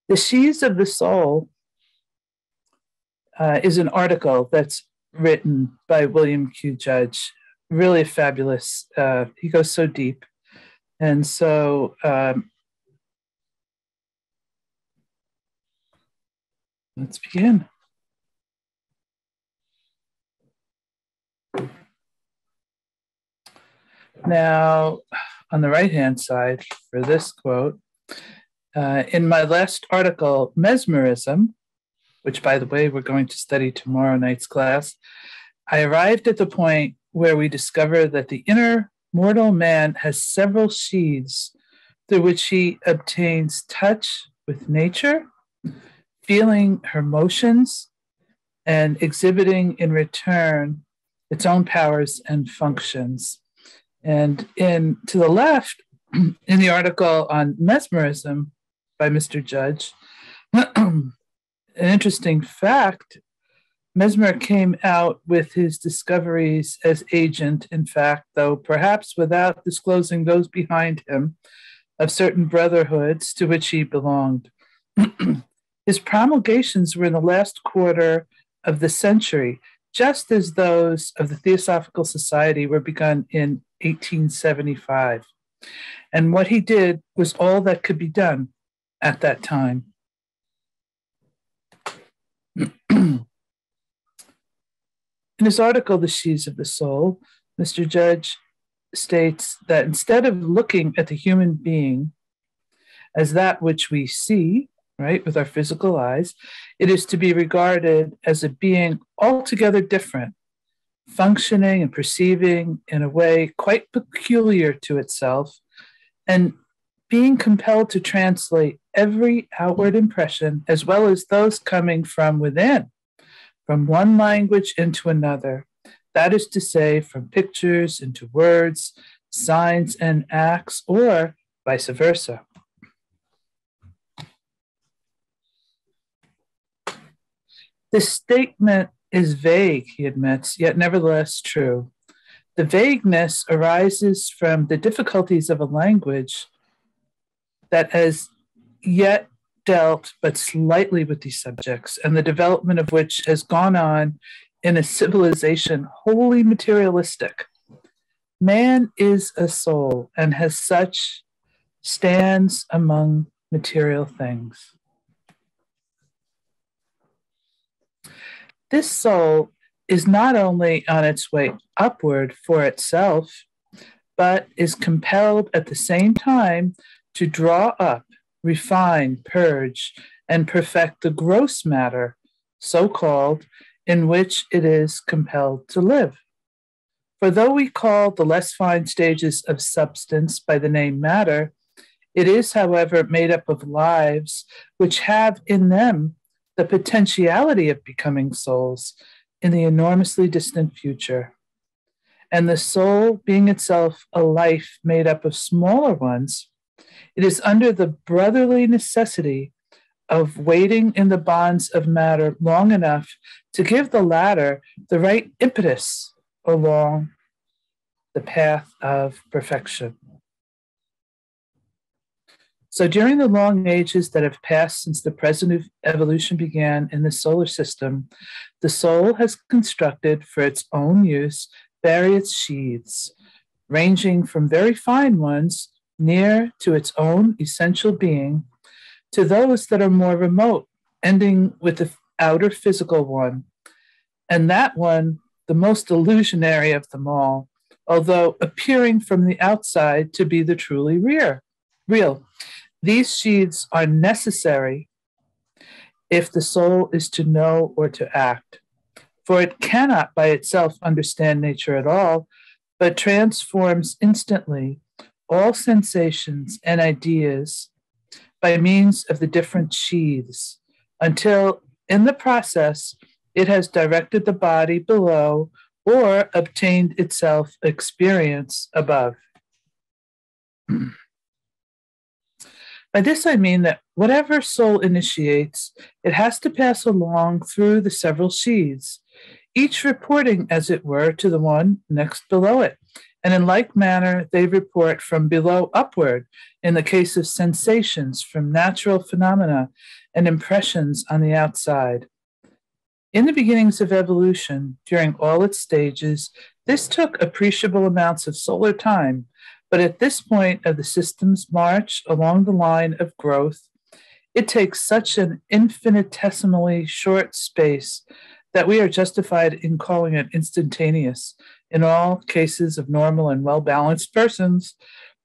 The Sheaths of the Soul is an article that's written by William Q. Judge. Really fabulous. He goes so deep. And so let's begin. Now, on the right-hand side for this quote, in my last article, Mesmerism, which, by the way, we're going to study tomorrow night's class, I arrived at the point where we discover that the inner mortal man has several sheaths through which he obtains touch with nature, feeling her motions, and exhibiting in return its own powers and functions. And to the left, in the article on mesmerism by Mr. Judge, an interesting fact, Mesmer came out with his discoveries as agent, in fact, though perhaps without disclosing those behind him, of certain brotherhoods to which he belonged. His promulgations were in the last quarter of the century, just as those of the Theosophical Society were begun in 1875. And what he did was all that could be done at that time. In his article, The Sheaths of the Soul, Mr. Judge states that instead of looking at the human being as that which we see, right, with our physical eyes, it is to be regarded as a being altogether different, functioning and perceiving in a way quite peculiar to itself, and being compelled to translate every outward impression, as well as those coming from within, from one language into another, that is to say, from pictures into words, signs and acts, or vice versa. This statement is vague, he admits, yet nevertheless true. The vagueness arises from the difficulties of a language that has yet dealt but slightly with these subjects, and the development of which has gone on in a civilization wholly materialistic. Man is a soul, and as such stands among material things. This soul is not only on its way upward for itself, but is compelled at the same time to draw up, refine, purge, and perfect the gross matter, so-called, in which it is compelled to live. For though we call the less fine stages of substance by the name matter, it is, however, made up of lives which have in them the potentiality of becoming souls in the enormously distant future. And the soul being itself a life made up of smaller ones, it is under the brotherly necessity of waiting in the bonds of matter long enough to give the latter the right impetus along the path of perfection. So during the long ages that have passed since the present evolution began in the solar system, the soul has constructed for its own use various sheaths, ranging from very fine ones near to its own essential being, to those that are more remote, ending with the outer physical one, and that one the most illusionary of them all, although appearing from the outside to be the truly real. These sheaths are necessary if the soul is to know or to act, for it cannot by itself understand nature at all, but transforms instantly all sensations and ideas by means of the different sheaths, until in the process it has directed the body below or obtained itself experience above. By this I mean that whatever soul initiates, it has to pass along through the several sheaths, each reporting, as it were, to the one next below it, and in like manner they report from below upward in the case of sensations from natural phenomena and impressions on the outside. In the beginnings of evolution, during all its stages, this took appreciable amounts of solar time, but at this point of the system's march along the line of growth, it takes such an infinitesimally short space that we are justified in calling it instantaneous. In all cases of normal and well-balanced persons,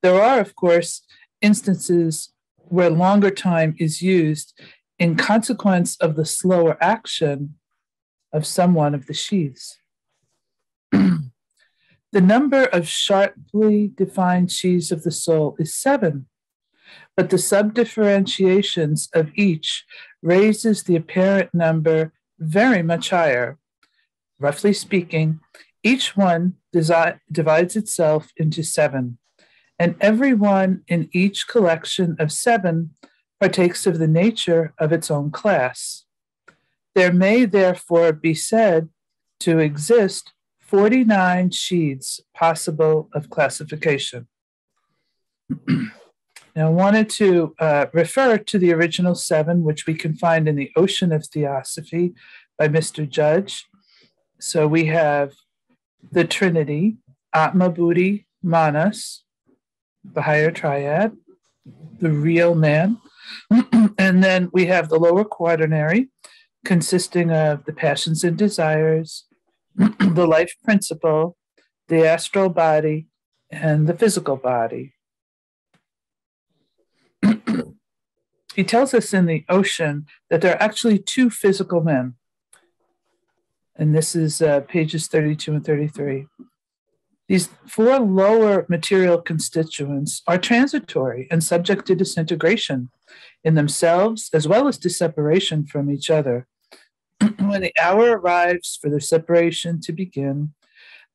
there are, of course, instances where longer time is used in consequence of the slower action of some one of the sheaths. The number of sharply defined sheaths of the soul is 7, but the subdifferentiations of each raises the apparent number very much higher. Roughly speaking, each one divides itself into 7, and every one in each collection of 7 partakes of the nature of its own class. There may therefore be said to exist 49 sheaths possible of classification. Now, I wanted to refer to the original 7, which we can find in the Ocean of Theosophy by Mr. Judge. So we have the Trinity, Atma, Buddhi, Manas, the higher triad, the real man, and then we have the lower quaternary, consisting of the passions and desires, the life principle, the astral body, and the physical body. He tells us in the Ocean that there are actually 2 physical men. And this is pages 32 and 33. These 4 lower material constituents are transitory and subject to disintegration in themselves as well as to separation from each other. When the hour arrives for their separation to begin,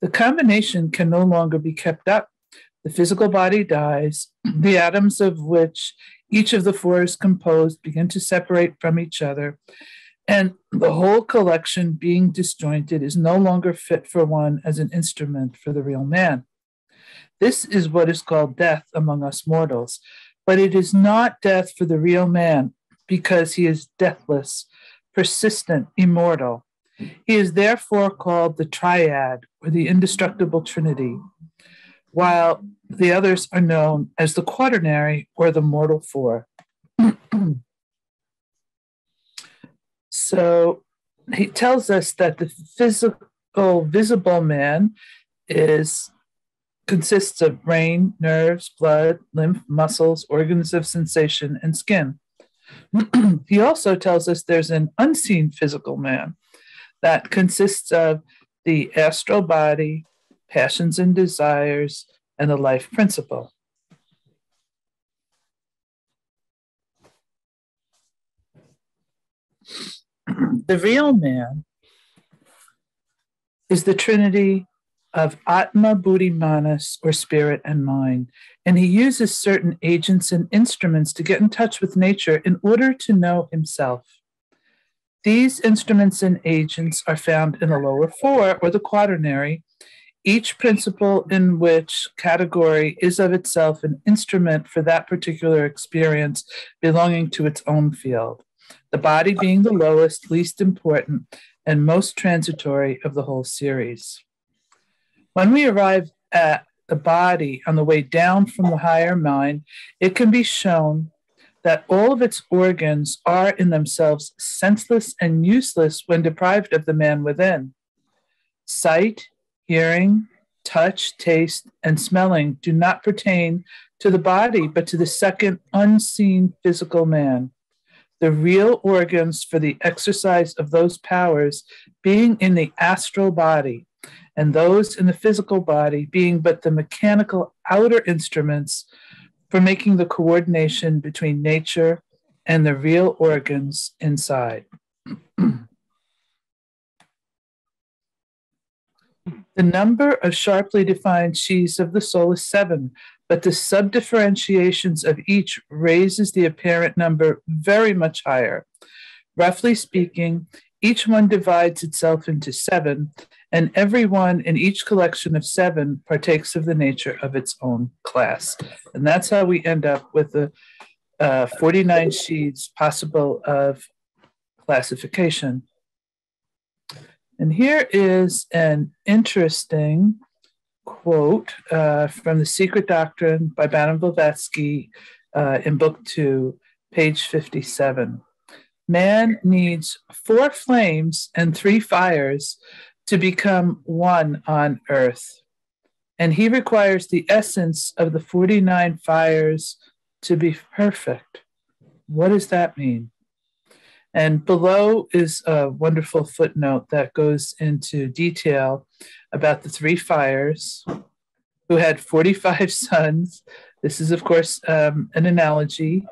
the combination can no longer be kept up. The physical body dies, the atoms of which each of the 4 is composed begin to separate from each other, and the whole collection, being disjointed, is no longer fit for one as an instrument for the real man. This is what is called death among us mortals, but it is not death for the real man because he is deathless, persistent, immortal. He is therefore called the triad or the indestructible trinity, while the others are known as the quaternary or the mortal 4. So he tells us that the physical, visible man consists of brain, nerves, blood, lymph, muscles, organs of sensation, and skin. He also tells us there's an unseen physical man that consists of the astral body, passions and desires, and the life principle. The real man is the trinity of Atma, Buddhi, Manas, or spirit and mind, and he uses certain agents and instruments to get in touch with nature in order to know himself. These instruments and agents are found in the lower 4, or the quaternary, each principle in which category is of itself an instrument for that particular experience belonging to its own field, the body being the lowest, least important, and most transitory of the whole series. When we arrive at the body on the way down from the higher mind, it can be shown that all of its organs are in themselves senseless and useless when deprived of the man within. Sight, hearing, touch, taste, and smelling do not pertain to the body, but to the second unseen physical man. The real organs for the exercise of those powers being in the astral body, and those in the physical body being but the mechanical outer instruments for making the coordination between nature and the real organs inside. The number of sharply defined sheaths of the soul is 7, but the subdifferentiations of each raises the apparent number very much higher. Roughly speaking, each one divides itself into 7, and every one in each collection of 7 partakes of the nature of its own class. And that's how we end up with the 49 sheets possible of classification. And here is an interesting quote from The Secret Doctrine by Baron Blavatsky in Book 2, page 57. Man needs 4 flames and 3 fires to become one on earth. And he requires the essence of the 49 fires to be perfect. What does that mean? And below is a wonderful footnote that goes into detail about the 3 fires who had 45 sons. This is, of course, an analogy.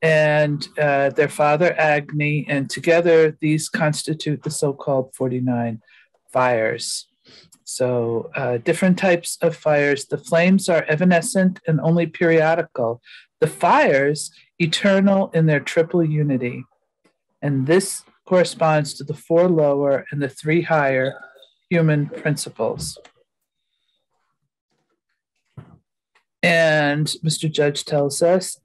And their father Agni, and together these constitute the so-called 49 fires. So different types of fires. The flames are evanescent and only periodical. The fires, eternal in their triple unity. And this corresponds to the 4 lower and the 3 higher human principles. And Mr. Judge tells us,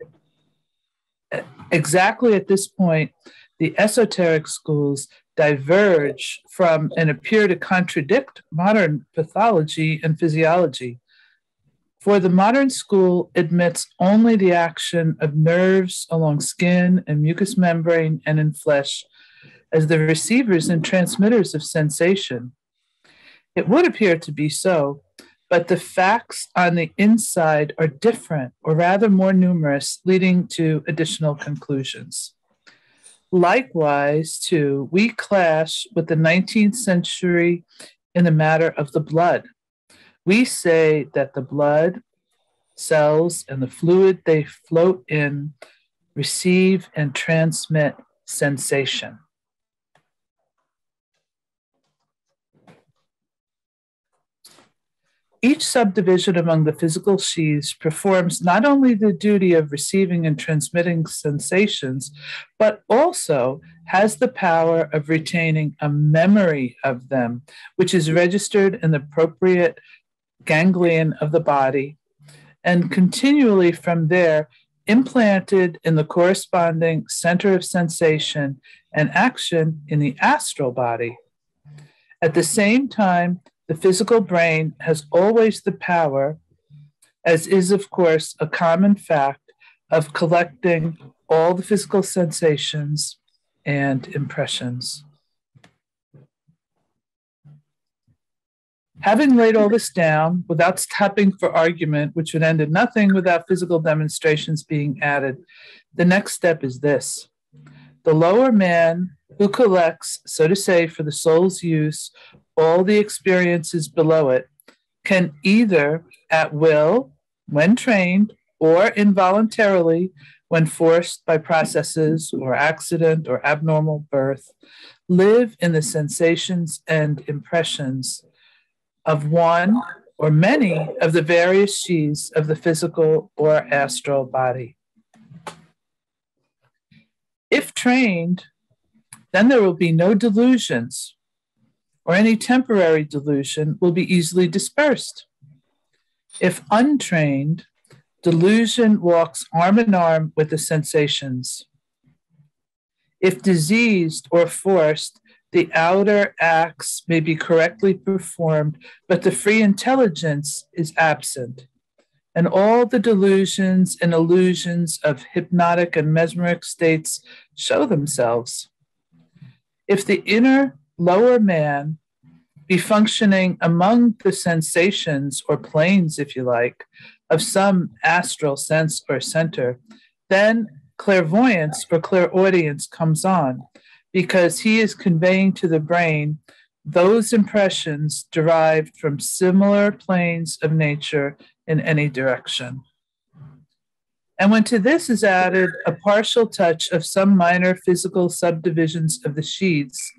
exactly at this point, the esoteric schools diverge from and appear to contradict modern pathology and physiology. For the modern school admits only the action of nerves along skin and mucous membrane and in flesh as the receivers and transmitters of sensation. It would appear to be so, but the facts on the inside are different, or rather more numerous, leading to additional conclusions. Likewise, too, we clash with the 19th century in the matter of the blood. We say that the blood cells and the fluid they float in receive and transmit sensation. Each subdivision among the physical sheaths performs not only the duty of receiving and transmitting sensations, but also has the power of retaining a memory of them, which is registered in the appropriate ganglion of the body, and continually from there implanted in the corresponding center of sensation and action in the astral body. At the same time, the physical brain has always the power, as is, of course, a common fact, of collecting all the physical sensations and impressions. Having laid all this down, without stopping for argument, which would end in nothing without physical demonstrations being added, the next step is this. The lower man, who collects, so to say, for the soul's use, all the experiences below it, can either at will, when trained, or involuntarily, when forced by processes or accident or abnormal birth, live in the sensations and impressions of one or many of the various sheaths of the physical or astral body. If trained, then there will be no delusions, or any temporary delusion will be easily dispersed. If untrained, delusion walks arm in arm with the sensations. If diseased or forced, the outer acts may be correctly performed, but the free intelligence is absent, and all the delusions and illusions of hypnotic and mesmeric states show themselves. If the inner lower man be functioning among the sensations or planes, if you like, of some astral sense or center, then clairvoyance or clairaudience comes on, because he is conveying to the brain those impressions derived from similar planes of nature in any direction. And when to this is added a partial touch of some minor physical subdivisions of the sheaths,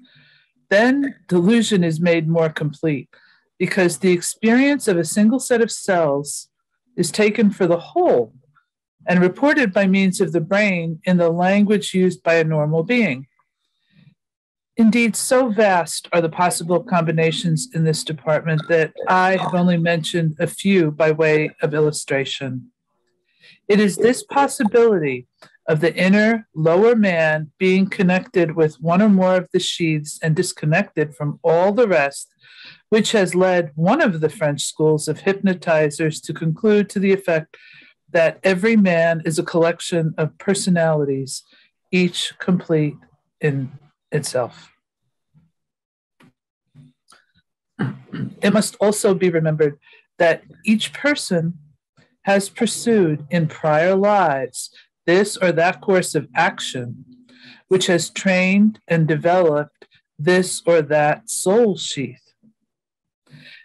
then delusion is made more complete, because the experience of a single set of cells is taken for the whole and reported by means of the brain in the language used by a normal being. Indeed, so vast are the possible combinations in this department that I have only mentioned a few by way of illustration. It is this possibility of the inner lower man being connected with one or more of the sheaths and disconnected from all the rest, which has led one of the French schools of hypnotizers to conclude to the effect that every man is a collection of personalities, each complete in itself. It must also be remembered that each person has pursued in prior lives this or that course of action, which has trained and developed this or that soul sheath.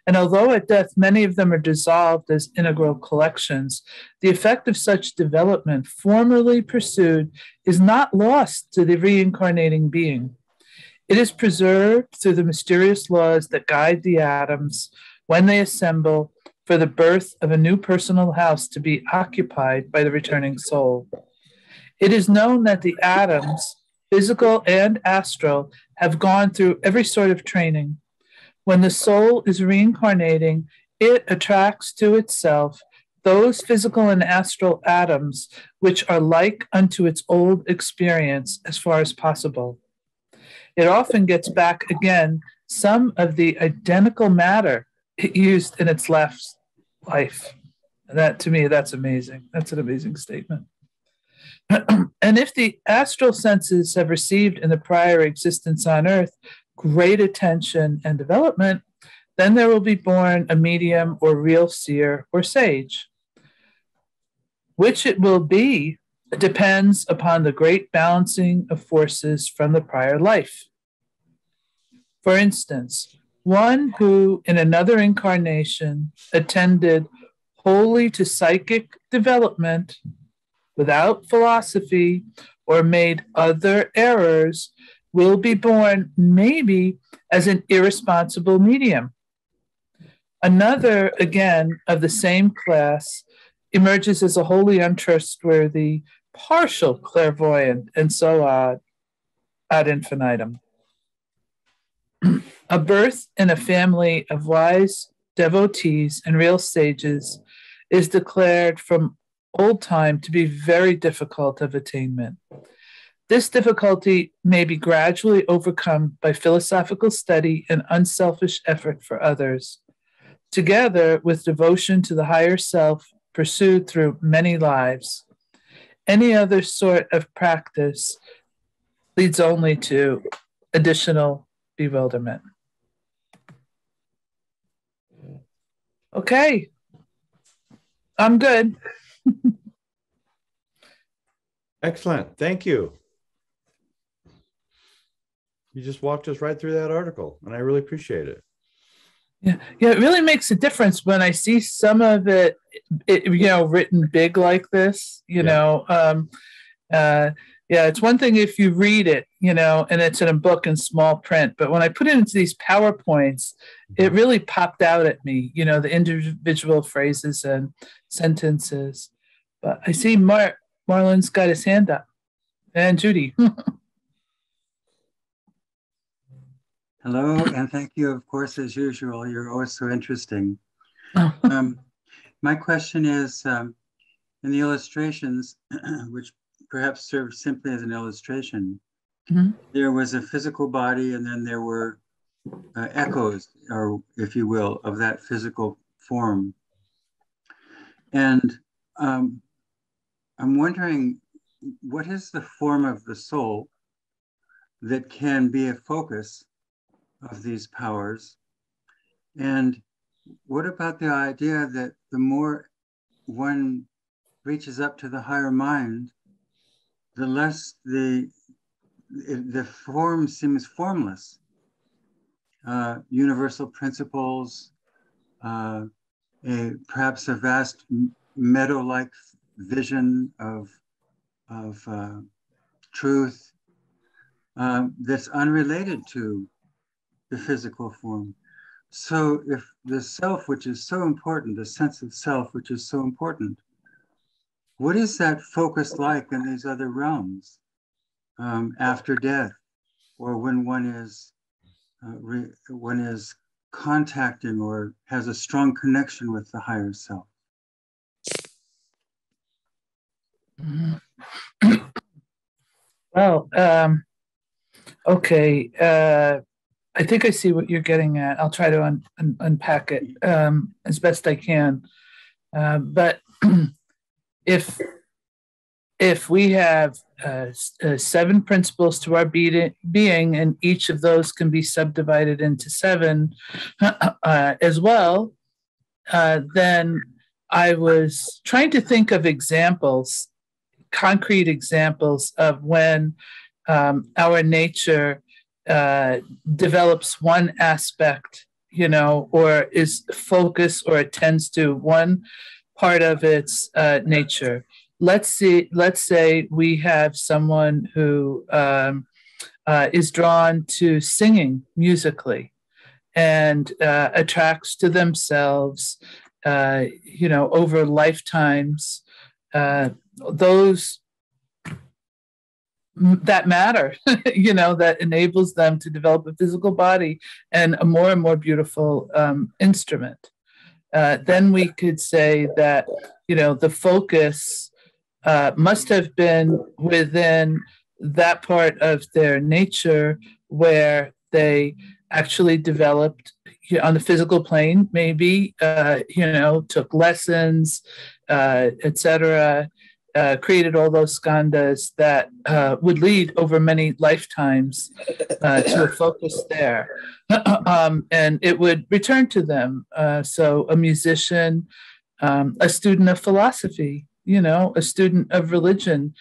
And although at death many of them are dissolved as integral collections, the effect of such development formerly pursued is not lost to the reincarnating being. It is preserved through the mysterious laws that guide the atoms when they assemble for the birth of a new personal house to be occupied by the returning soul. It is known that the atoms, physical and astral, have gone through every sort of training. When the soul is reincarnating, it attracts to itself those physical and astral atoms which are like unto its old experience as far as possible. It often gets back again some of the identical matter it used in its last life. And that, to me, that's amazing. That's an amazing statement. And if the astral senses have received in the prior existence on earth great attention and development, then there will be born a medium or real seer or sage. Which it will be depends upon the great balancing of forces from the prior life. For instance, one who in another incarnation attended wholly to psychic development without philosophy or made other errors will be born maybe as an irresponsible medium. Another, again, of the same class emerges as a wholly untrustworthy, partial clairvoyant, and so on ad infinitum. A birth in a family of wise devotees and real sages is declared from old time to be very difficult of attainment. This difficulty may be gradually overcome by philosophical study and unselfish effort for others, together with devotion to the higher self pursued through many lives. Any other sort of practice leads only to additional bewilderment. Okay, I'm good. Excellent. Thank you. You just walked us right through that article, and I really appreciate it. Yeah, it really makes a difference when I see some of it written big like this. It's one thing if you read it, and it's in a book in small print. But when I put it into these PowerPoints, it really popped out at me. The individual phrases and sentences. But I see Marlon's got his hand up, and Judy. Hello, and thank you, of course, as usual. You're always so interesting. My question is, in the illustrations, which perhaps served simply as an illustration, there was a physical body, and then there were echoes, or if you will, of that physical form. And I'm wondering, what is the form of the soul that can be a focus of these powers? And what about the idea that the more one reaches up to the higher mind, the less the form seems formless? Universal principles, perhaps a vast meadow-like vision of truth that's unrelated to the physical form. So if the self, which is so important, the sense of self, which is so important, what is that focus like in these other realms after death? or when one is contacting or has a strong connection with the higher self? Well, okay. I think I see what you're getting at. I'll try to unpack it as best I can. But if we have 7 principles to our being, and each of those can be subdivided into 7 as well, then I was trying to think of examples, concrete examples of when our nature develops one aspect, or is focused or attends to one part of its nature. Let's say we have someone who is drawn to singing musically and attracts to themselves, over lifetimes, those that matter, that enables them to develop a physical body and a more and more beautiful instrument. Then we could say that, the focus must have been within that part of their nature where they actually developed on the physical plane, maybe, took lessons, etc., created all those skandhas that would lead over many lifetimes to a focus there. And it would return to them. So a musician, a student of philosophy, a student of religion,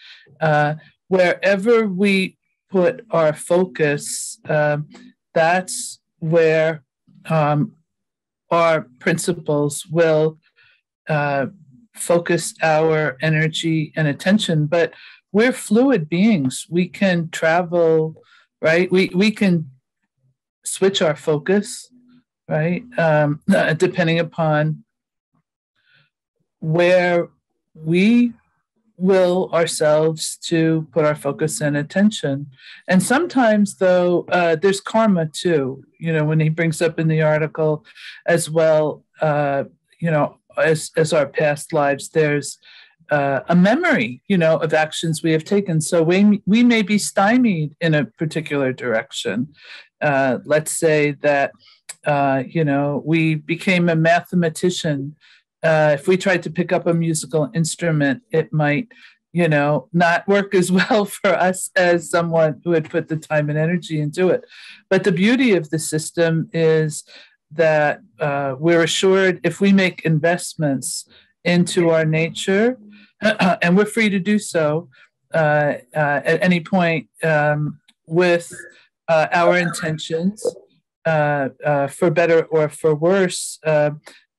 wherever we put our focus, that's where our principles will focus our energy and attention. But we're fluid beings. We can travel, right? We can switch our focus, right? Depending upon where we will ourselves to put our focus and attention. And sometimes, though, there's karma too, when he brings up in the article as well, as our past lives, there's a memory, of actions we have taken. So we may be stymied in a particular direction. Let's say that, we became a mathematician. If we tried to pick up a musical instrument, it might, not work as well for us as someone who had put the time and energy into it. But the beauty of the system is that we're assured if we make investments into our nature, and we're free to do so at any point with our intentions, for better or for worse,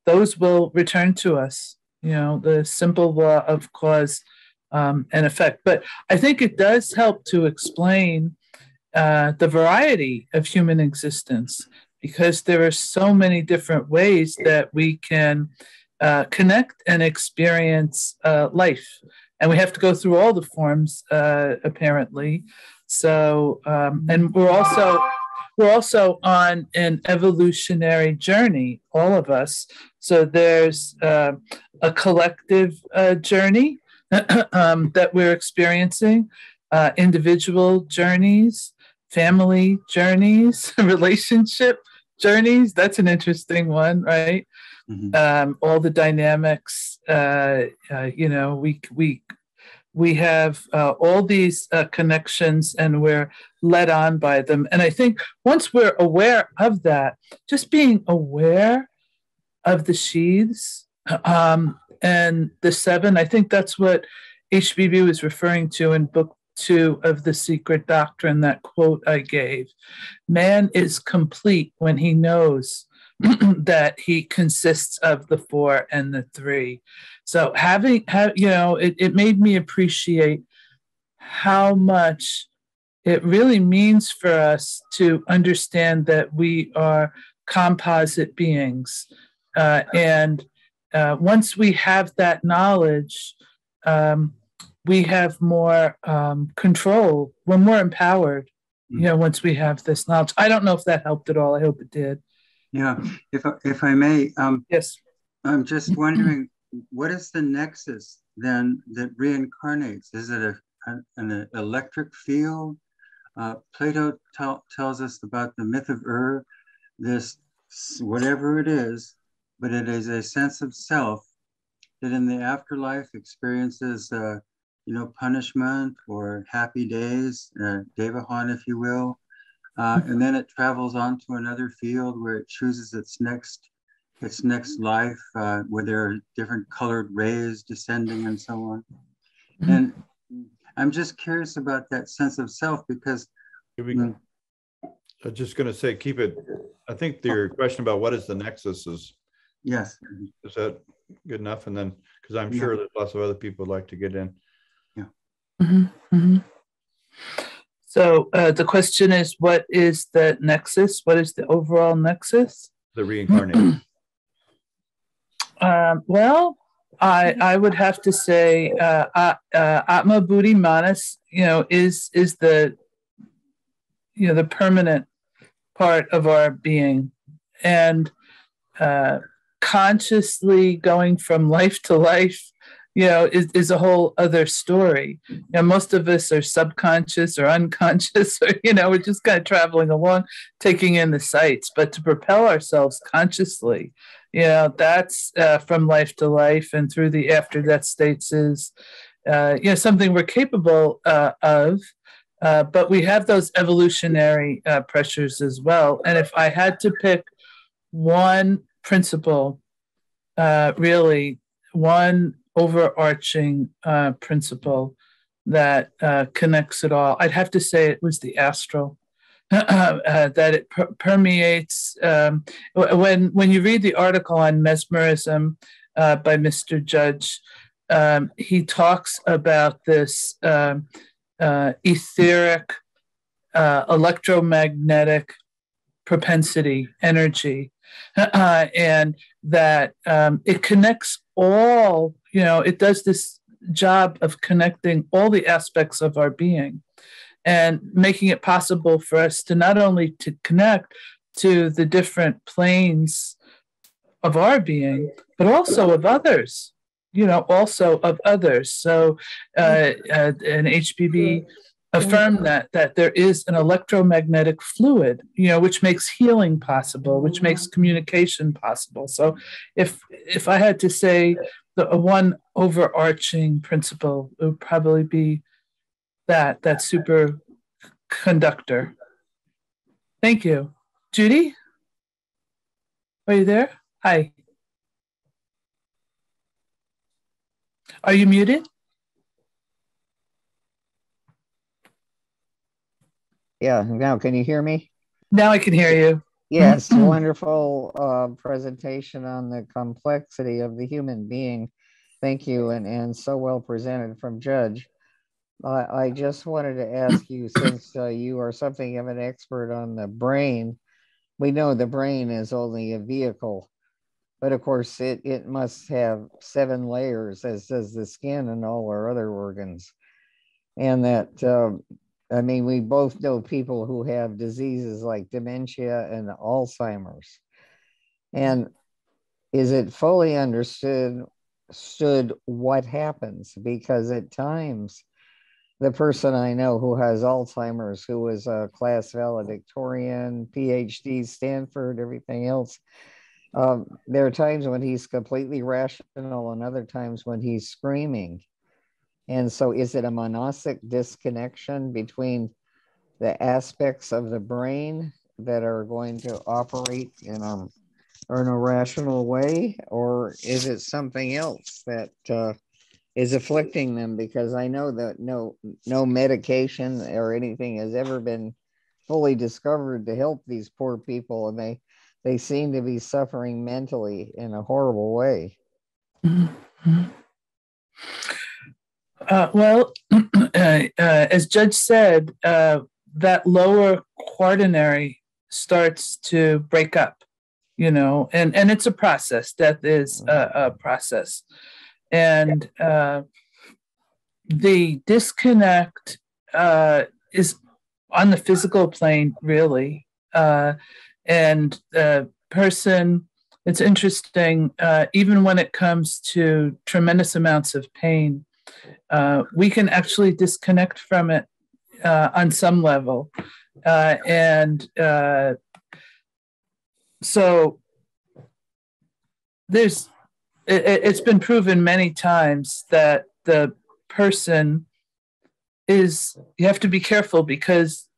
those will return to us, the simple law of cause and effect. But I think it does help to explain the variety of human existence, because there are so many different ways that we can connect and experience life. And we have to go through all the forms, apparently. So, and we're also on an evolutionary journey, all of us. So there's a collective journey that we're experiencing, individual journeys, family journeys, relationship journeys. That's an interesting one, right? Mm-hmm. All the dynamics, we have all these connections, and we're led on by them. And I think once we're aware of that, just being aware of the sheaths and the 7, I think that's what HBB was referring to in book 2 of The Secret Doctrine, that quote I gave. Man is complete when he knows that he consists of the 4 and the 3. So it made me appreciate how much it really means for us to understand that we are composite beings. And once we have that knowledge, we have more control. We're more empowered. once we have this knowledge. I don't know if that helped at all. I hope it did. Yeah, if I may, yes. I'm just wondering, what is the nexus then that reincarnates? Is it an electric field? Plato tells us about the myth of Ur, this whatever it is, but it is a sense of self that in the afterlife experiences, punishment or happy days, Devahan, if you will. And then it travels on to another field where it chooses its next life, where there are different colored rays descending and so on. And I'm just curious about that sense of self because I'm just going to say, keep it. I think your question about what is the nexus is. Yes. Is that good enough? And then, because I'm sure there's lots of other people who'd like to get in. Yeah. Mm-hmm. Mm-hmm. So the question is, what is the nexus? What is the overall nexus? The reincarnation. Well, I would have to say Atma Buddhi Manas, is the the permanent part of our being, and consciously going from life to life, is a whole other story. Most of us are subconscious or unconscious, or we're just kind of traveling along, taking in the sights. But to propel ourselves consciously, that's from life to life and through the after-death states is, something we're capable of. But we have those evolutionary pressures as well. And if I had to pick one principle, really one overarching principle that connects it all, I'd have to say it was the astral. That it permeates. When you read the article on mesmerism by Mr. Judge, he talks about this etheric, electromagnetic propensity, energy, and that it connects all, it does this job of connecting all the aspects of our being and making it possible for us to not only to connect to the different planes of our being, but also of others, also of others. So and HPB affirmed that there is an electromagnetic fluid, which makes healing possible, which makes communication possible. So if I had to say the one overarching principle, it would probably be that superconductor. Thank you. Judy? Are you there? Hi. Are you muted? Yeah, now can you hear me? Now I can hear you. Yes, wonderful presentation on the complexity of the human being. Thank you, and so well presented from Judge. I just wanted to ask you, since you are something of an expert on the brain, we know the brain is only a vehicle, but of course it must have 7 layers, as does the skin and all our other organs. And that, we both know people who have diseases like dementia and Alzheimer's. And is it fully understood what happens? Because at times, the person I know who has Alzheimer's, who was a class valedictorian, PhD, Stanford, everything else, there are times when he's completely rational and other times when he's screaming. And so is it a monastic disconnection between the aspects of the brain that are going to operate in a rational way, or is it something else that is afflicting them? Because I know that no medication or anything has ever been fully discovered to help these poor people, and they seem to be suffering mentally in a horrible way. Mm-hmm. As Judge said, that lower quaternary starts to break up, and it's a process. Death is a process. And the disconnect is on the physical plane, really. And person, it's interesting, even when it comes to tremendous amounts of pain, we can actually disconnect from it on some level. So it's been proven many times that the person you have to be careful because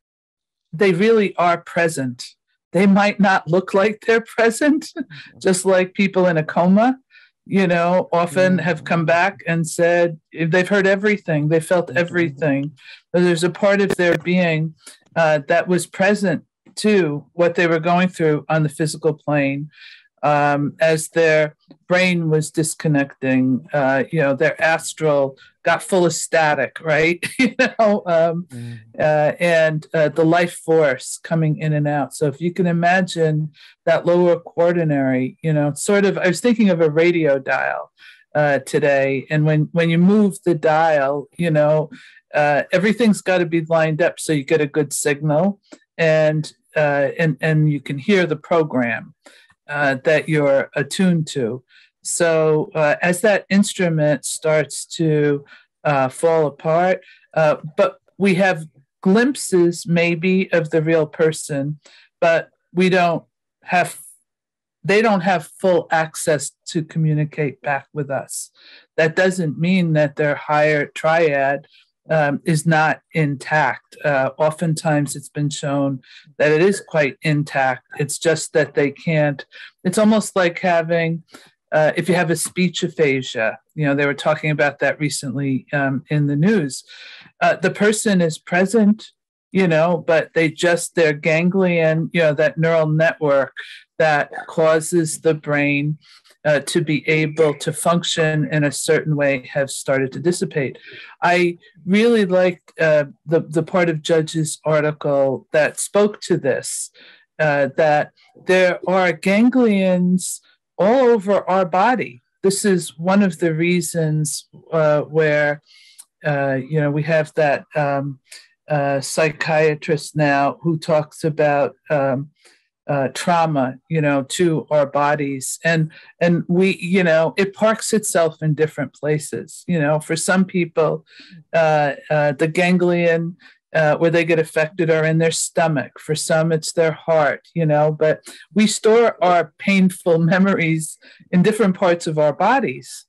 they really are present. They might not look like they're present, just like people in a coma, often have come back and said they've heard everything, they felt everything. But there's a part of their being that was present to what they were going through on the physical plane. As their brain was disconnecting, their astral got full of static, right? And the life force coming in and out. So if you can imagine that lower quaternary, sort of, I was thinking of a radio dial today, and when you move the dial, everything's got to be lined up so you get a good signal, and you can hear the program that you're attuned to. So as that instrument starts to fall apart, but we have glimpses maybe of the real person, but they don't have full access to communicate back with us. That doesn't mean that their higher triad is not intact. Oftentimes it's been shown that it is quite intact. It's just that they can't. It's almost like having, if you have a speech aphasia, they were talking about that recently in the news. The person is present, but their ganglion, that neural network that causes the brain to be able to function in a certain way have started to dissipate. I really liked the part of Judge's article that spoke to this, that there are ganglions all over our body. This is one of the reasons where, we have that psychiatrist now who talks about trauma, to our bodies, and we, it parks itself in different places. For some people, the ganglion where they get affected are in their stomach. For some, it's their heart. But we store our painful memories in different parts of our bodies.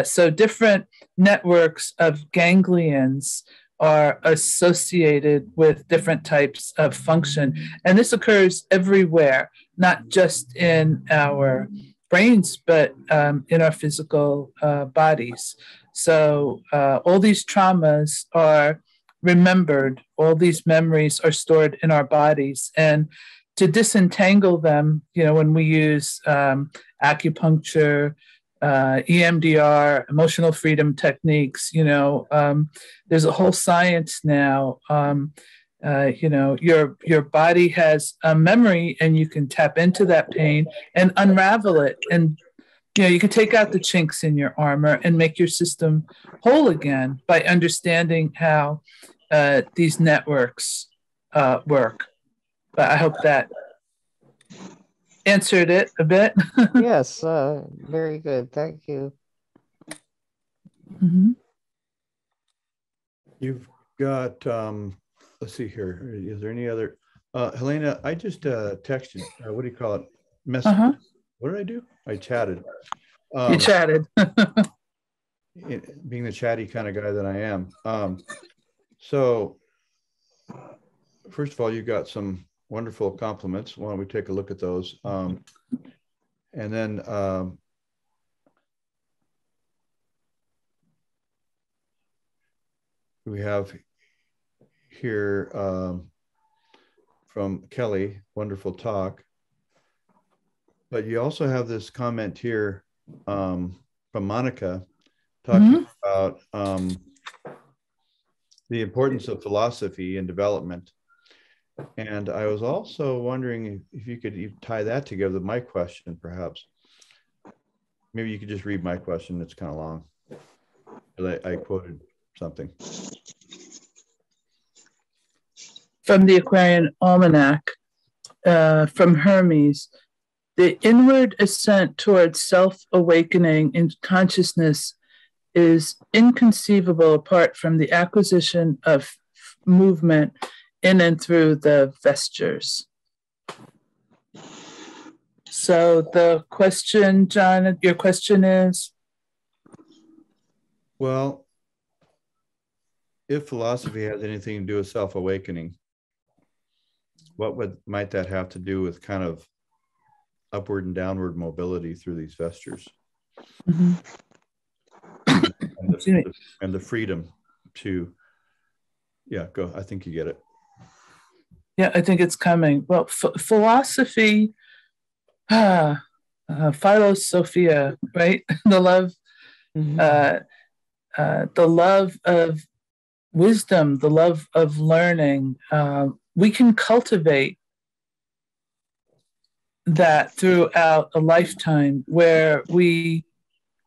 So different networks of ganglions are associated with different types of function. And this occurs everywhere, not just in our brains, but in our physical bodies. So all these traumas are remembered, all these memories are stored in our bodies. And to disentangle them, when we use acupuncture, EMDR, emotional freedom techniques, there's a whole science now. Your body has a memory, and you can tap into that pain and unravel it. And, you can take out the chinks in your armor and make your system whole again by understanding how these networks work. But I hope that answered it a bit. Yes, very good. Thank you. Mm-hmm. You've got, let's see here. Is there any other? Helena, I just texted, what do you call it? Message. Uh-huh. What did I do? I chatted. You chatted. Being the chatty kind of guy that I am. So, first of all, you got some wonderful compliments. Why don't we take a look at those? And then we have here from Kelly, wonderful talk. But you also have this comment here from Monica talking about the importance of philosophy in development. And I was also wondering if you could tie that together with my question, perhaps. Maybe you could just read my question. It's kind of long. I quoted something. from the Aquarian Almanac, from Hermes. The inward ascent towards self-awakening in consciousness is inconceivable apart from the acquisition of movement in and through the vestures. So the question, John, your question is? Well, if philosophy has anything to do with self-awakening, what might that have to do with kind of upward and downward mobility through these vestures? Mm-hmm. and the freedom to, yeah, go. I think you get it. Yeah, I think it's coming. Well, philosophy, philosophia, right? The love, the love of wisdom, the love of learning. We can cultivate that throughout a lifetime where we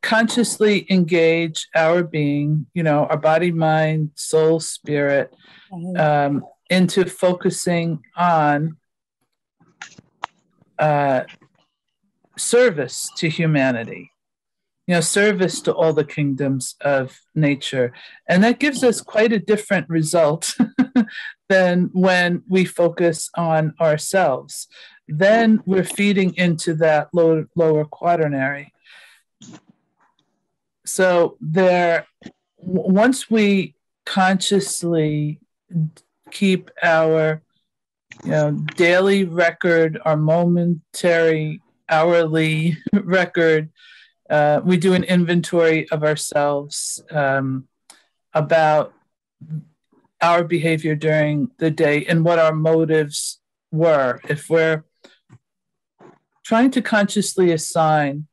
consciously engage our being, our body, mind, soul, spirit, into focusing on service to humanity, service to all the kingdoms of nature. And that gives us quite a different result than when we focus on ourselves. Then we're feeding into that lower quaternary. So once we consciously keep our daily record, our momentary, hourly record, we do an inventory of ourselves, about our behavior during the day and what our motives were. If we're trying to consciously assign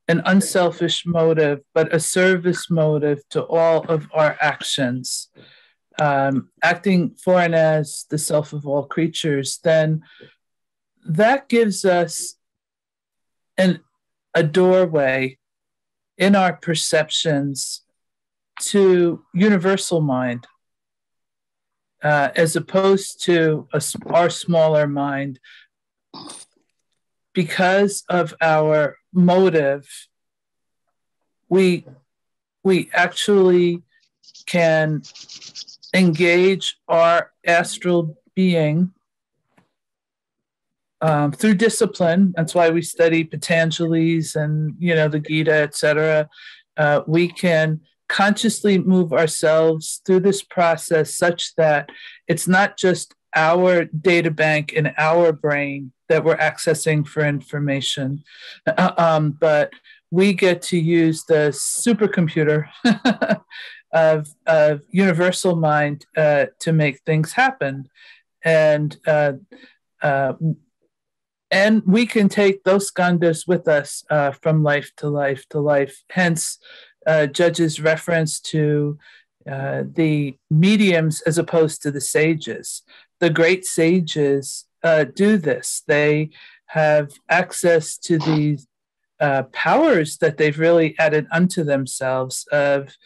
an unselfish motive, but a service motive to all of our actions, acting for and as the self of all creatures, then that gives us a doorway in our perceptions to universal mind, as opposed to our smaller mind. Because of our motive, we actually can engage our astral being through discipline. That's why we study Patanjali's and the Gita, etc. We can consciously move ourselves through this process such that it's not just our data bank in our brain that we're accessing for information, but we get to use the supercomputer of universal mind to make things happen. And we can take those skandhas with us from life to life to life. Hence, Judge's reference to the mediums as opposed to the sages. The great sages do this. They have access to these powers that they've really added unto themselves of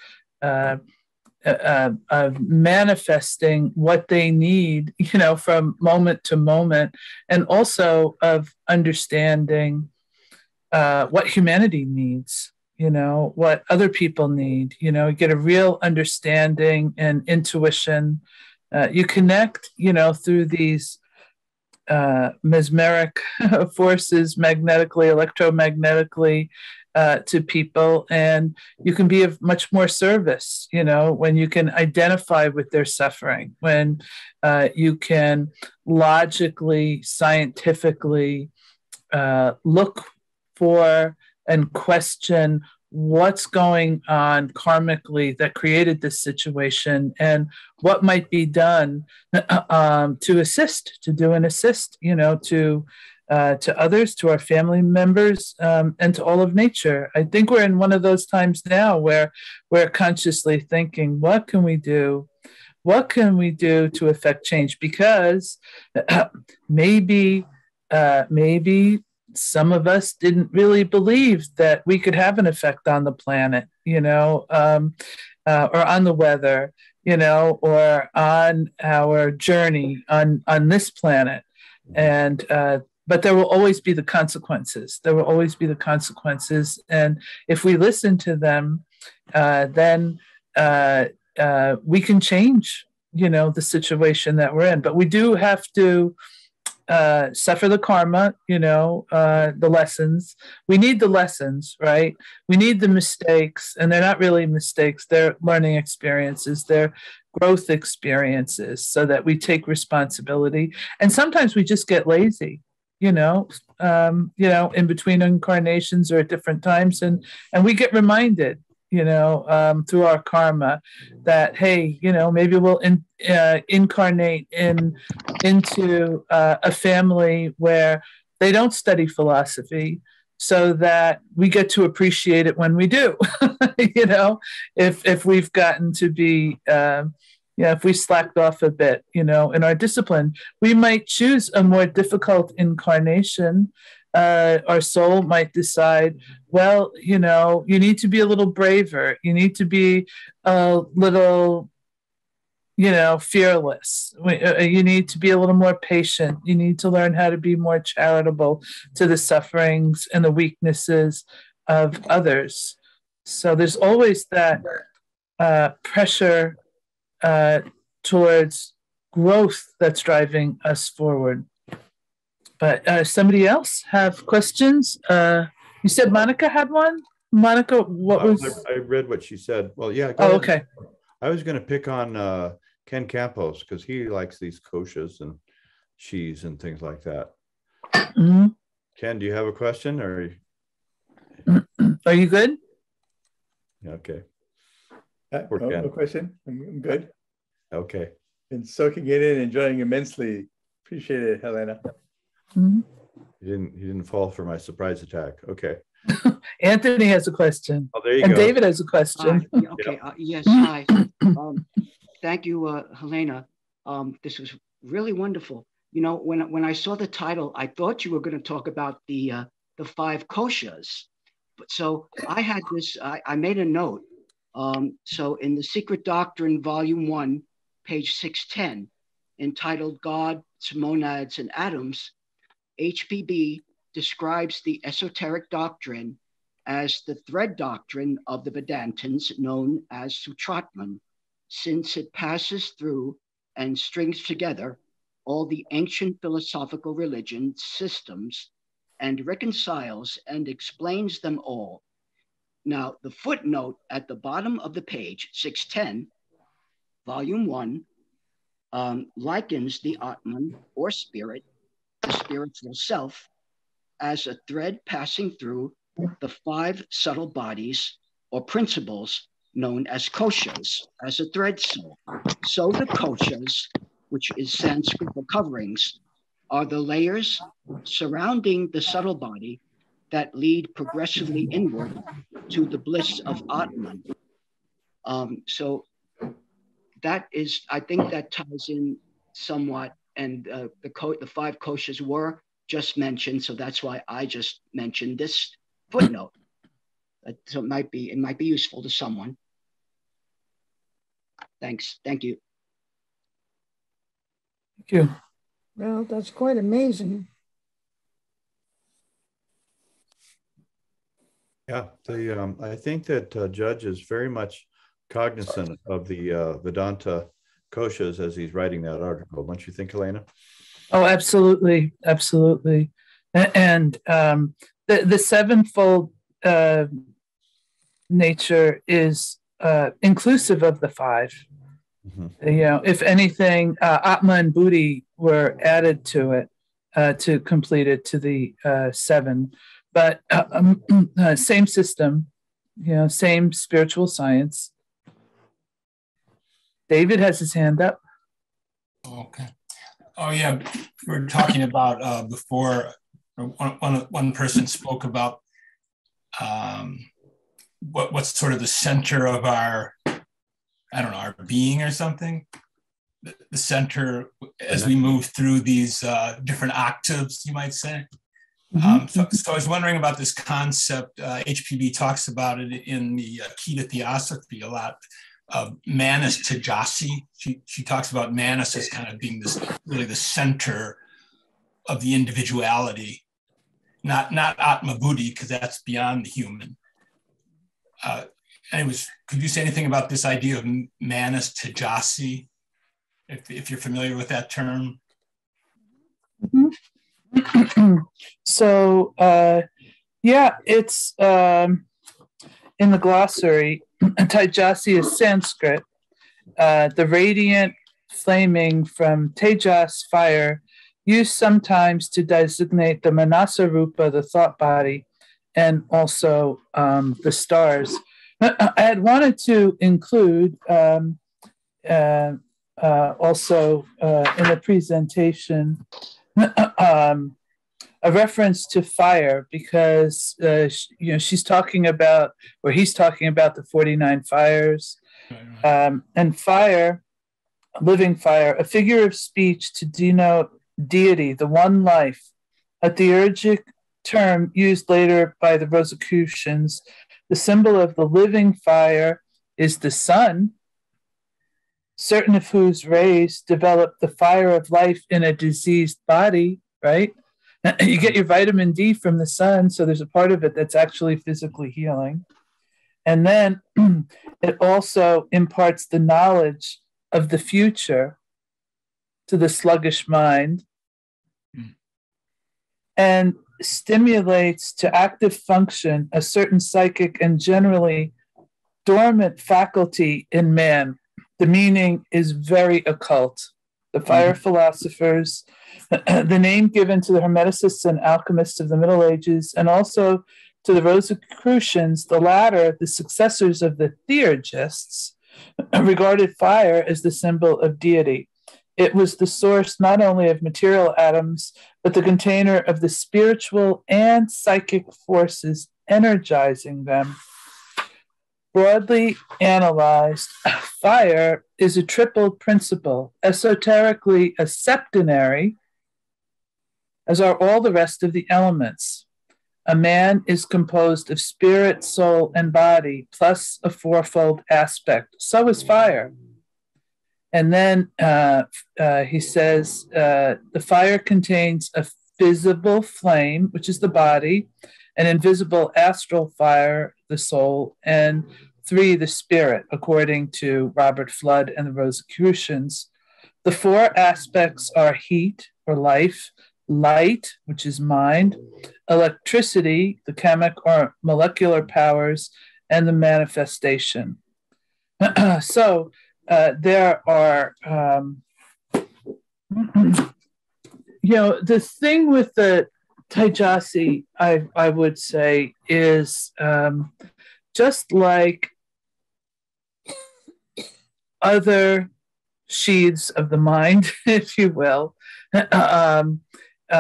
manifesting what they need, from moment to moment, and also of understanding what humanity needs, what other people need, get a real understanding and intuition. You connect, through these mesmeric forces, magnetically, electromagnetically, to people, and you can be of much more service, when you can identify with their suffering, when you can logically, scientifically look for and question what's going on karmically that created this situation and what might be done to assist, to do an assist, to others, to our family members, and to all of nature. I think we're in one of those times now where we're consciously thinking, what can we do? What can we do to affect change? Because maybe some of us didn't really believe that we could have an effect on the planet, or on the weather. or on our journey on this planet. And but there will always be the consequences. There will always be the consequences. And if we listen to them, then we can change, the situation that we're in. But we do have to suffer the karma, the lessons. We need the lessons, right? We need the mistakes, and they're not really mistakes. They're learning experiences. They're growth experiences, so that we take responsibility. And sometimes we just get lazy, in between incarnations or at different times, and we get reminded, through our karma, that hey, maybe we'll incarnate into a family where they don't study philosophy, so that we get to appreciate it when we do. If we've gotten to be if we slacked off a bit, in our discipline, we might choose a more difficult incarnation. Our soul might decide, well, you need to be a little braver. You need to be a little, fearless. You need to be a little more patient. You need to learn how to be more charitable to the sufferings and the weaknesses of others. So there's always that pressure towards growth that's driving us forward. But somebody else have questions? You said Monica had one? Monica, what was... I read what she said. Well, yeah. Oh, okay. I was going to pick on Ken Campos, because he likes these koshas and she's and things like that. Mm-hmm. Ken, do you have a question? Or are you good? Okay. No question. I'm good. Okay. Been soaking it in, enjoying immensely. Appreciate it, Helena. Mm-hmm. You didn't fall for my surprise attack. Okay. Anthony has a question. Oh, there you and go. David has a question. Okay. Yes. Hi. Thank you, Helena. This was really wonderful. When I saw the title, I thought you were going to talk about the 5 koshas. But so I had this. I made a note. So in The Secret Doctrine, Volume 1, page 610, entitled God's Monads and Atoms, HPB describes the esoteric doctrine as the thread doctrine of the Vedantins known as Sutratman, since it passes through and strings together all the ancient philosophical religion systems and reconciles and explains them all. Now, the footnote at the bottom of the page, 610, volume 1, likens the Atman or spirit, the spiritual self, as a thread passing through the 5 subtle bodies or principles known as koshas, as a thread soul. So the koshas, which is Sanskrit for coverings, are the layers surrounding the subtle body that lead progressively inward to the bliss of Atman. So that is, I think that ties in somewhat, and the 5 koshas were just mentioned, so that's why I just mentioned this footnote. So it might be useful to someone. Thanks. Thank you. Thank you. Well, that's quite amazing. Yeah, I think that Judge is very much cognizant of the Vedanta koshas as he's writing that article. Don't you think, Helena? Oh, absolutely, absolutely. And the sevenfold nature is inclusive of the 5. Mm-hmm. If anything, Atma and Buddhi were added to it to complete it to the 7. But same system, same spiritual science. David has his hand up. Okay. Oh yeah, we were talking about before. One person spoke about what's sort of the center of our, I don't know, our being or something. The center as we move through these different octaves, you might say. So I was wondering about this concept. HPB talks about it in the Key to Theosophy a lot, Manas Tajasi. She talks about Manas as kind of being this really the center of the individuality, not Atma Buddhi, because that's beyond the human. Anyways, could you say anything about this idea of Manas Tajasi, if you're familiar with that term? So, yeah, it's in the glossary. Tajasi is Sanskrit. The radiant flaming from Tejas, fire, used sometimes to designate the Manasa Rupa, the thought body, and also the stars. I had wanted to include also in the presentation a reference to fire, because she's talking about, or he's talking about, the 49 fires. And fire, living fire, a figure of speech to denote deity, the one life, a theurgic term used later by the Rosicrucians. The symbol of the living fire is the sun, certain of whose rays develop the fire of life in a diseased body, right? You get your vitamin D from the sun, so there's a part of it that's actually physically healing. And then it also imparts the knowledge of the future to the sluggish mind and stimulates to active function a certain psychic and generally dormant faculty in man. The meaning is very occult. The fire philosophers, the name given to the Hermeticists and alchemists of the Middle Ages, and also to the Rosicrucians, the latter, the successors of the Theurgists, regarded fire as the symbol of deity. It was the source not only of material atoms, but the container of the spiritual and psychic forces energizing them. Broadly analyzed, fire is a triple principle, esoterically a septenary, as are all the rest of the elements. A man is composed of spirit, soul, and body, plus a fourfold aspect. So is fire. And then he says, the fire contains a visible flame, which is the body, an invisible astral fire, the soul, and 3, the spirit, according to Robert Flood and the Rosicrucians. The 4 aspects are heat, or life, light, which is mind, electricity, the chemic or molecular powers, and the manifestation. So there are, the thing with the Tajasi, I would say, is just like other sheaths of the mind, if you will,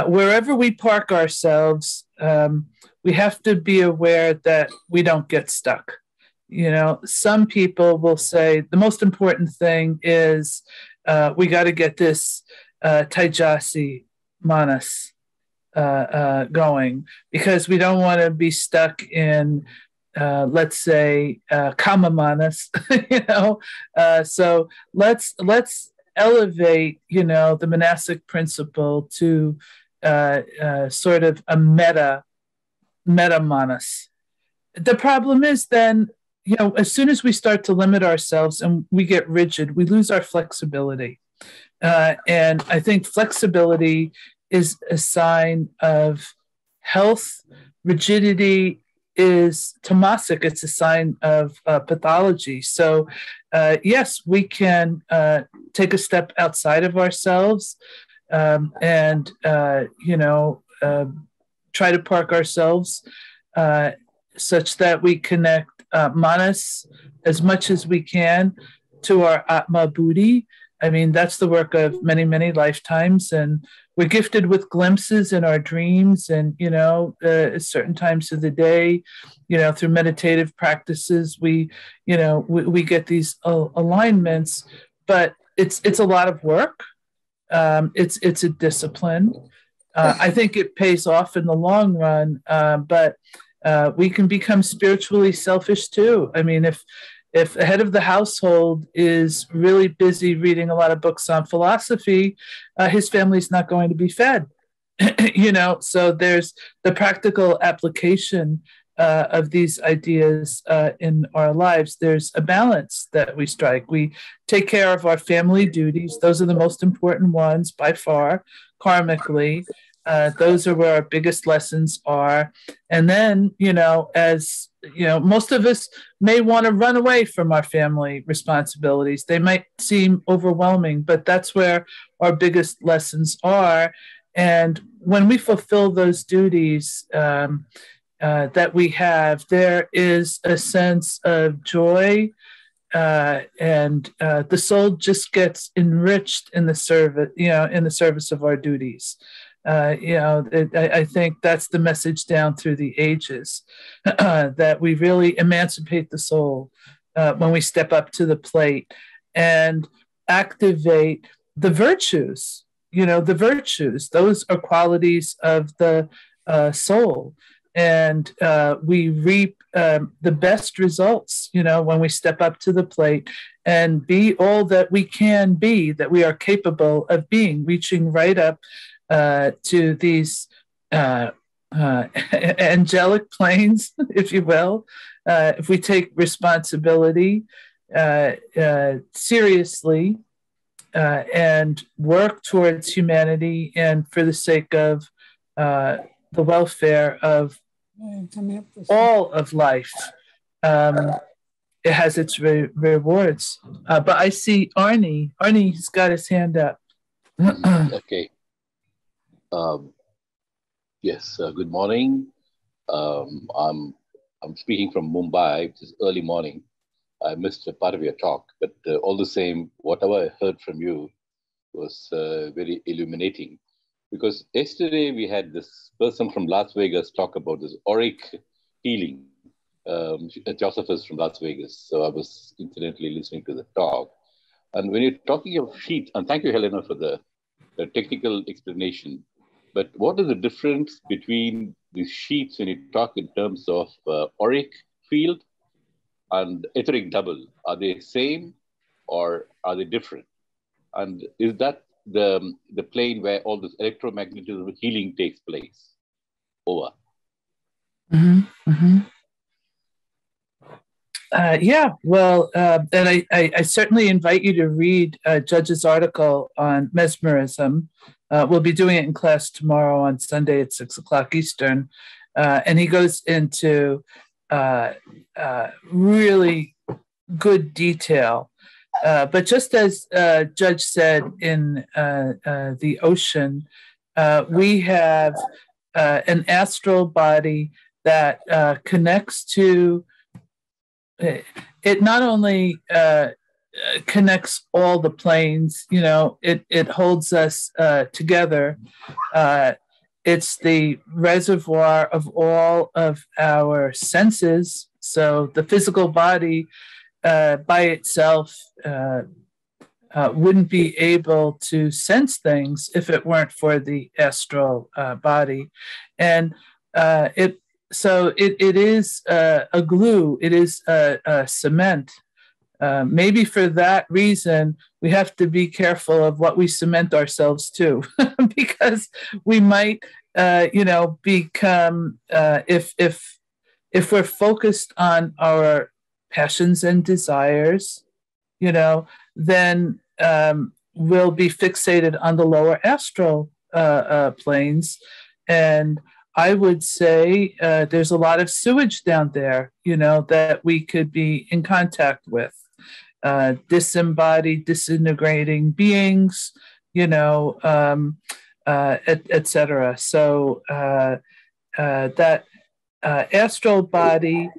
wherever we park ourselves, we have to be aware that we don't get stuck. Some people will say the most important thing is we got to get this Tajasi Manas going, because we don't want to be stuck in, let's say, Kama Manas, so let's elevate, the monastic principle to sort of a meta manas. The problem is then, as soon as we start to limit ourselves and we get rigid, we lose our flexibility. And I think flexibility is a sign of health. Rigidity is tamasic. It's a sign of pathology. So yes, we can take a step outside of ourselves and try to park ourselves such that we connect manas as much as we can to our Atma Buddhi. I mean, that's the work of many, many lifetimes, and we're gifted with glimpses in our dreams and, at certain times of the day, through meditative practices, we get these alignments, but it's a lot of work. It's a discipline. I think it pays off in the long run, but we can become spiritually selfish too. I mean, If a head of the household is really busy reading a lot of books on philosophy, his family's not going to be fed. So there's the practical application of these ideas in our lives. There's a balance that we strike. We take care of our family duties. Those are the most important ones by far, karmically. Those are where our biggest lessons are. And then, as most of us may want to run away from our family responsibilities. They might seem overwhelming, but that's where our biggest lessons are. And when we fulfill those duties that we have, there is a sense of joy, and the soul just gets enriched in the service of our duties. I think that's the message down through the ages, that we really emancipate the soul when we step up to the plate and activate the virtues. The virtues, those are qualities of the soul. And we reap the best results, when we step up to the plate and be all that we can be, that we are capable of being, reaching right up to these angelic planes, if you will. If we take responsibility seriously and work towards humanity and for the sake of the welfare of all of life, it has its rewards. But I see Arnie. Arnie's got his hand up. Okay. Yes, good morning. I'm speaking from Mumbai. It's early morning. I missed a part of your talk, but all the same, whatever I heard from you was very illuminating. Because yesterday we had this person from Las Vegas talk about this auric healing. Joseph is from Las Vegas, so I was incidentally listening to the talk. And when you're talking of sheet, and thank you, Helena, for the technical explanation. But what is the difference between these sheets when you talk in terms of auric field and etheric double? Are they same or are they different? And is that the plane where all this electromagnetism healing takes place? Over. Mm-hmm. Mm-hmm. And I certainly invite you to read Judge's article on mesmerism. We'll be doing it in class tomorrow on Sunday at 6:00 Eastern. And he goes into really good detail. But just as Judge said in the ocean, we have an astral body that connects to, it not only connects all the planes, it holds us together. It's the reservoir of all of our senses. So the physical body by itself wouldn't be able to sense things if it weren't for the astral body. And it is a glue, it is a cement. Maybe for that reason, we have to be careful of what we cement ourselves to, because we might, become, if we're focused on our passions and desires, then we'll be fixated on the lower astral planes. And I would say there's a lot of sewage down there, that we could be in contact with. Disembodied, disintegrating beings, etc. So that astral body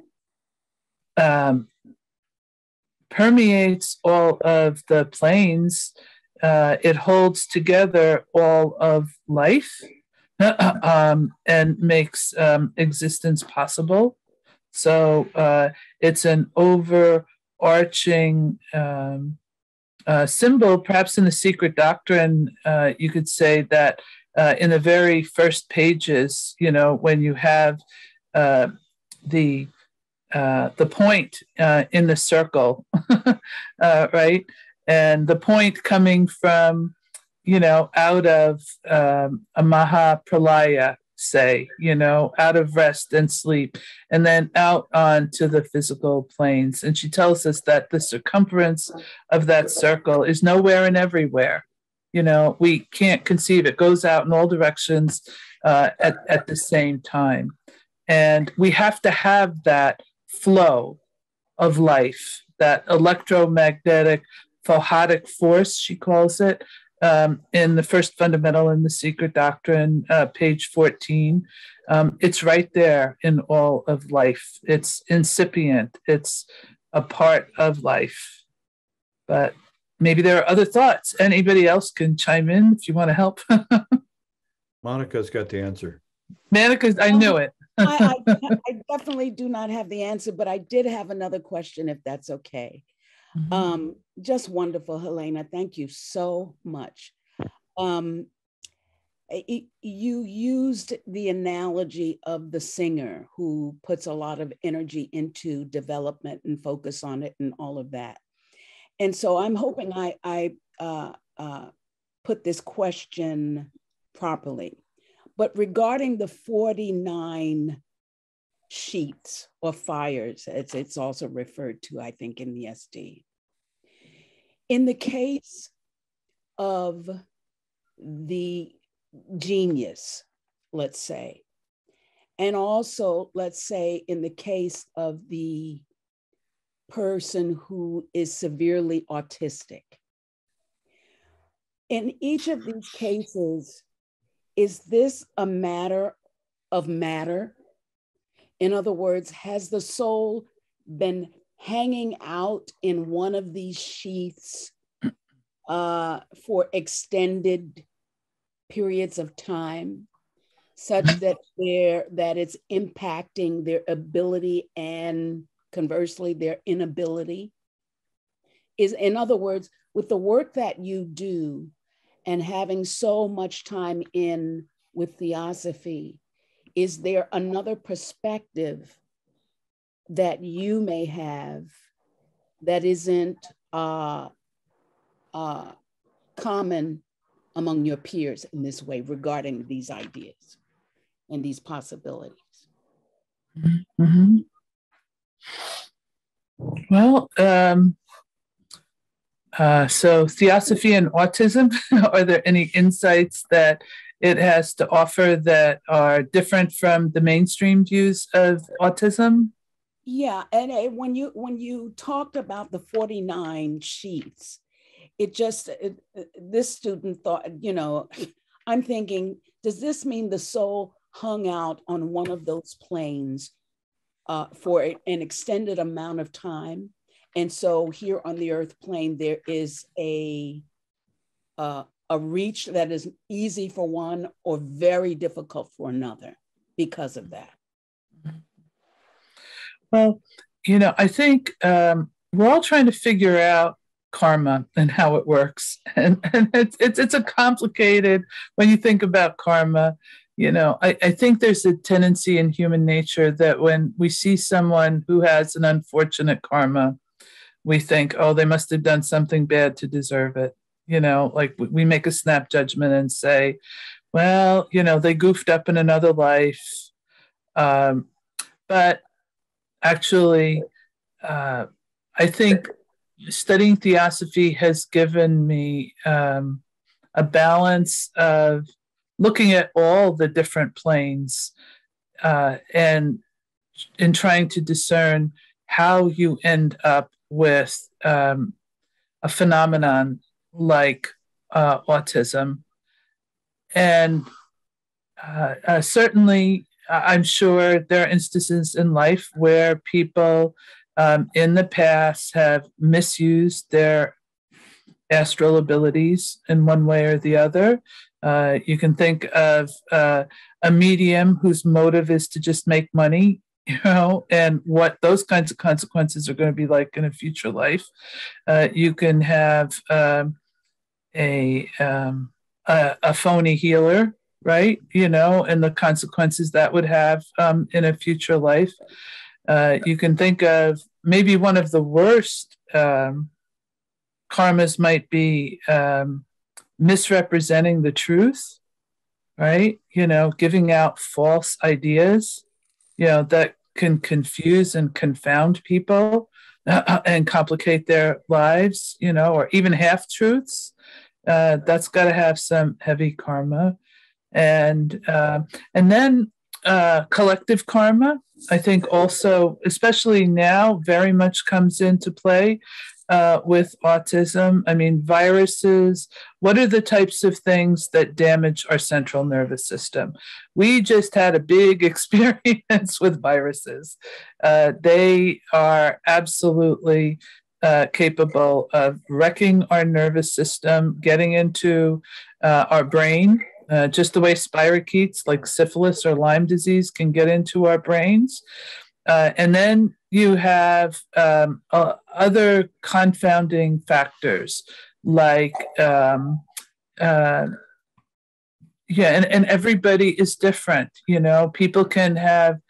permeates all of the planes. It holds together all of life and makes existence possible. So it's an overarching symbol. Perhaps in the Secret Doctrine, you could say that in the very first pages, when you have the the point in the circle, right? And the point coming from, out of a Mahapralaya, say, out of rest and sleep, and then out onto the physical planes. And she tells us that the circumference of that circle is nowhere and everywhere. We can't conceive it goes out in all directions at the same time. And we have to have that flow of life, that electromagnetic photic force, she calls it, in the first fundamental in the Secret Doctrine, page 14. It's right there in all of life. It's incipient. It's a part of life. But maybe there are other thoughts. Anybody else can chime in if you want to help. Monica's got the answer. I knew it. I definitely do not have the answer, but I did have another question, if that's okay. Mm-hmm. Just wonderful, Helena. Thank you so much. You used the analogy of the singer who puts a lot of energy into development and focus on it and all of that. And so I'm hoping I put this question properly. But regarding the 49 sheets or fires, as it's also referred to, I think, in the SD. In the case of the genius, let's say, and also, let's say, in the case of the person who is severely autistic, in each of these cases, is this a matter of matter? In other words, has the soul been hanging out in one of these sheaths for extended periods of time, such that it's impacting their ability and conversely their inability? In other words, with the work that you do, and having so much time in with Theosophy, is there another perspective that you may have that isn't common among your peers in this way regarding these ideas and these possibilities? Mm-hmm. Well, so Theosophy and autism, are there any insights that it has to offer that are different from the mainstream views of autism? Yeah, and when you talked about the 49 sheets, this student thought, I'm thinking, does this mean the soul hung out on one of those planes for an extended amount of time? And so here on the earth plane, there is a reach that is easy for one or very difficult for another because of that. Well, I think we're all trying to figure out karma and how it works. And it's a complicated, when you think about karma, I think there's a tendency in human nature that when we see someone who has an unfortunate karma, we think, oh, they must have done something bad to deserve it. Like we make a snap judgment and say, well, they goofed up in another life. But actually, I think studying Theosophy has given me a balance of looking at all the different planes and in trying to discern how you end up with a phenomenon like autism. And certainly, I'm sure there are instances in life where people in the past have misused their astral abilities in one way or the other. You can think of a medium whose motive is to just make money, and what those kinds of consequences are going to be like in a future life. You can have a phony healer, right? And the consequences that would have in a future life. You can think of maybe one of the worst karmas might be misrepresenting the truth, right? Giving out false ideas, that can confuse and confound people and complicate their lives, or even half truths. That's got to have some heavy karma. And then collective karma, I think also, especially now, very much comes into play with autism. I mean, viruses, what are the types of things that damage our central nervous system? We just had a big experience with viruses. They are absolutely capable of wrecking our nervous system, getting into our brain, just the way spirochetes like syphilis or Lyme disease can get into our brains. And then you have other confounding factors like, and everybody is different. People can have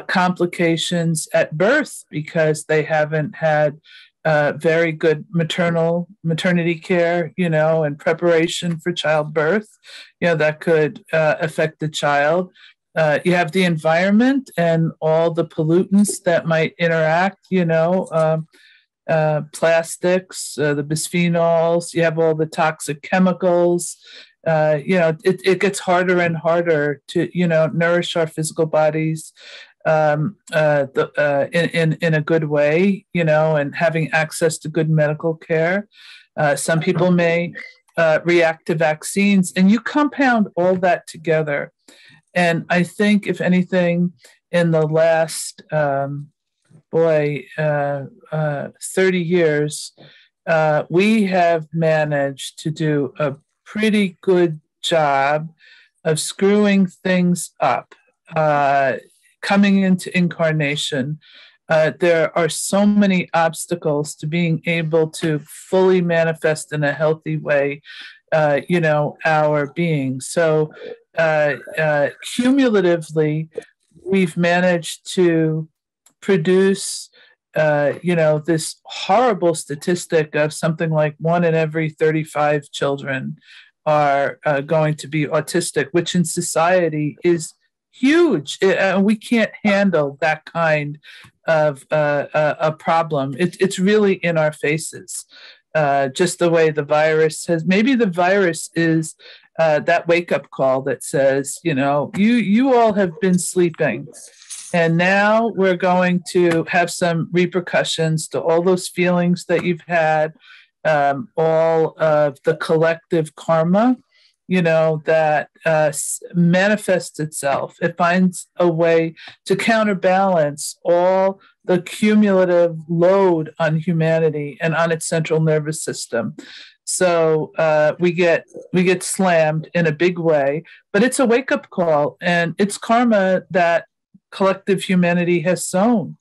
complications at birth because they haven't had very good maternity care, and preparation for childbirth, that could affect the child. You have the environment and all the pollutants that might interact, plastics, the bisphenols, you have all the toxic chemicals. It gets harder and harder to, nourish our physical bodies in a good way, and having access to good medical care. Some people may react to vaccines, and you compound all that together. And I think, if anything, in the last 30 years, we have managed to do a pretty good job of screwing things up. Coming into incarnation, there are so many obstacles to being able to fully manifest in a healthy way, our being. So cumulatively, we've managed to produce, this horrible statistic of something like 1 in every 35 children are going to be autistic, which in society is huge. We can't handle that kind of a problem. It's really in our faces. Just the way the virus has, maybe the virus is that wake-up call that says, you all have been sleeping, and now we're going to have some repercussions to all those feelings that you've had, all of the collective karma, that manifests itself. It finds a way to counterbalance all the cumulative load on humanity and on its central nervous system. So we get slammed in a big way, but it's a wake-up call, and it's karma that collective humanity has sown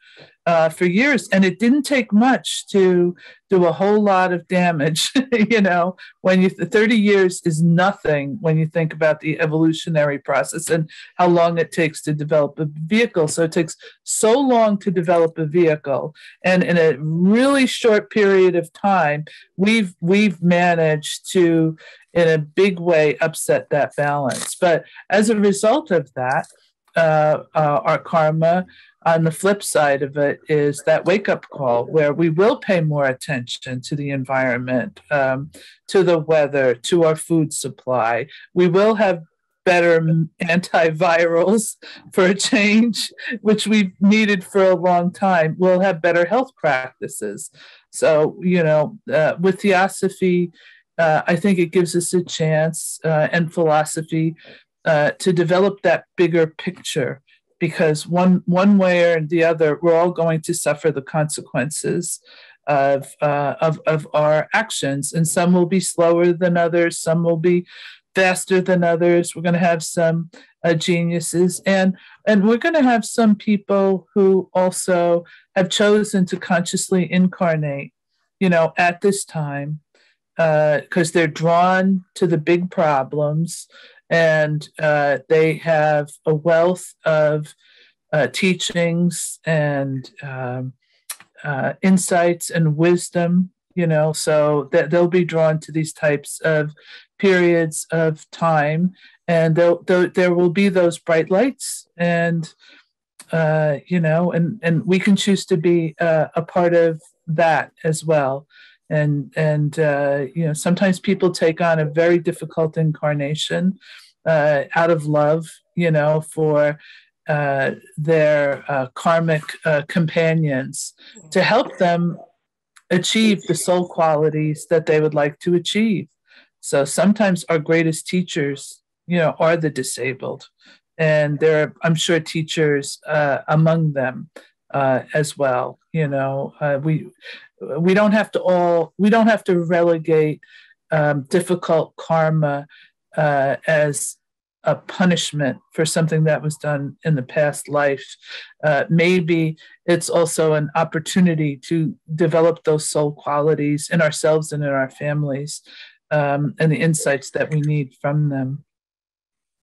for years. And it didn't take much to do a whole lot of damage. When 30 years is nothing when you think about the evolutionary process and how long it takes to develop a vehicle. So it takes so long to develop a vehicle. And in a really short period of time, we've managed to, in a big way, upset that balance. But as a result of that, our karma, on the flip side of it, is that wake-up call where we will pay more attention to the environment, to the weather, to our food supply. We will have better antivirals for a change, which we've needed for a long time. We'll have better health practices. So, with Theosophy, I think it gives us a chance, and philosophy, to develop that bigger picture, because one way or the other, we're all going to suffer the consequences of our actions, and some will be slower than others, some will be faster than others. We're going to have some geniuses, and we're going to have some people who also have chosen to consciously incarnate, at this time, because they're drawn to the big problems. And they have a wealth of teachings and insights and wisdom, so that they'll be drawn to these types of periods of time, and there will be those bright lights, and and we can choose to be a part of that as well. And sometimes people take on a very difficult incarnation out of love, for their karmic companions, to help them achieve the soul qualities that they would like to achieve. So sometimes our greatest teachers, are the disabled. And there are, I'm sure, teachers among them as well. We don't have to relegate difficult karma as a punishment for something that was done in the past life. Maybe it's also an opportunity to develop those soul qualities in ourselves and in our families, and the insights that we need from them.